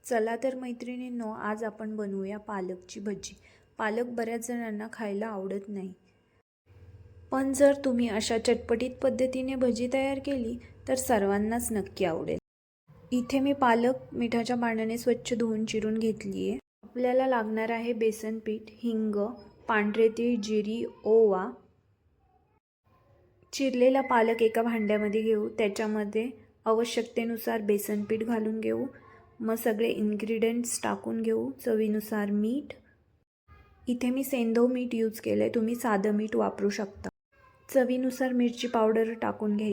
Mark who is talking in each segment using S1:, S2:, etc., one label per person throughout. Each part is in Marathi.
S1: चला तर मैत्रिणींनो, आज आपण बनवूया पालकची भजी। पालक बऱ्याच जणांना खायला आवडत नाही, पण जर तुम्ही अशा चटपटीत पद्धतीने भजी तयार केली तर सर्वांनाच नक्की आवडेल। इथे मी पालक मिठाच्या पाण्याने स्वच्छ धुवून चिरून घेतली आहे। आपल्याला लागणार आहे बेसन पीठ, हिंग, पांढरे तीळ, जिरी, ओवा। चिरलेला पालक एका भांड्यामध्ये घेऊ, त्याच्यामध्ये आवश्यकतेनुसार बेसन पीठ घालून घेऊ। मग सगळे इन्ग्रेडियंट्स टाकून घेऊ। चवीनुसार मीठ, इथे मी सेंधव मीठ यूज केले, तुम्ही साधं मीठ वापरू शकता। चवीनुसार मिरची पावडर टाकून घ्यायची।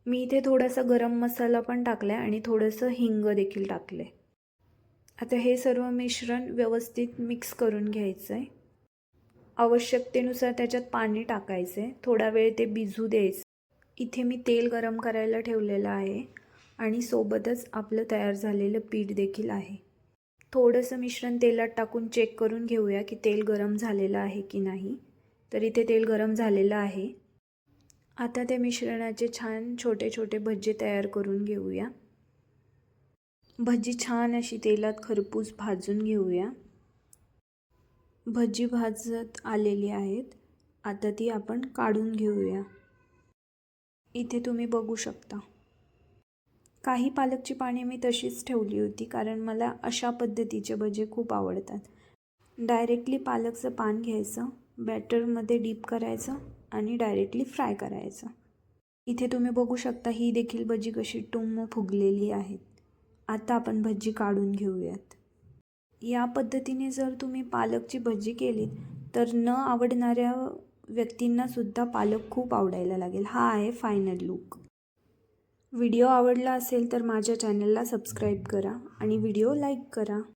S1: मी इथे थोडासा गरम मसाला पण टाकलाय आणि थोडंसं हिंग देखील टाकले। आता हे सर्व मिश्रण व्यवस्थित मिक्स करून घ्यायचंय। आवश्यकतेनुसार त्याच्यात पाणी टाकायचे, थोडा वेळ ते भिजू द्यायचं। इथे मी तेल गरम करायला ठेवलेलं आहे आणि सोबतच आपलं तयार झालेलं पीठ देखील आहे। थोडंसं मिश्रण तेलात टाकून चेक करून घेऊया की तेल गरम झालेलं आहे की नाही। तर इथे तेल गरम झालेलं आहे। आता त्या मिश्रणाचे छान छोटे छोटे भजी तयार करून घेऊया। भजी छान अशी तेलात खरपूस भाजून घेऊया। भजी भाजत आलेली आहेत, आता ती आपण काढून घेऊया। इथे तुम्ही बघू शकता, काही पालकची पाने मी तशीच ठेवली होती, कारण मला अशा पद्धतीचे भजे खूप आवडतात। डायरेक्टली पालकचं पान घ्यायचं, बॅटरमध्ये डीप करायचं आणि डायरेक्टली फ्राय करायचं। इथे तुम्ही बघू शकता, ही देखील भजी कशी टुम्म फुगलेली आहेत। आता आपण भजी काढून घेऊयात। या पद्धतीने जर तुम्ही पालकची भजी केलीत तर न आवडणाऱ्या व्यक्तींना सुद्धा पालक खूप आवडायला लागेल। हा आहे फायनल लुक। व्हिडिओ आवडला असेल तर माझ्या चॅनलला सबस्क्राईब करा आणि व्हिडिओ लाईक करा।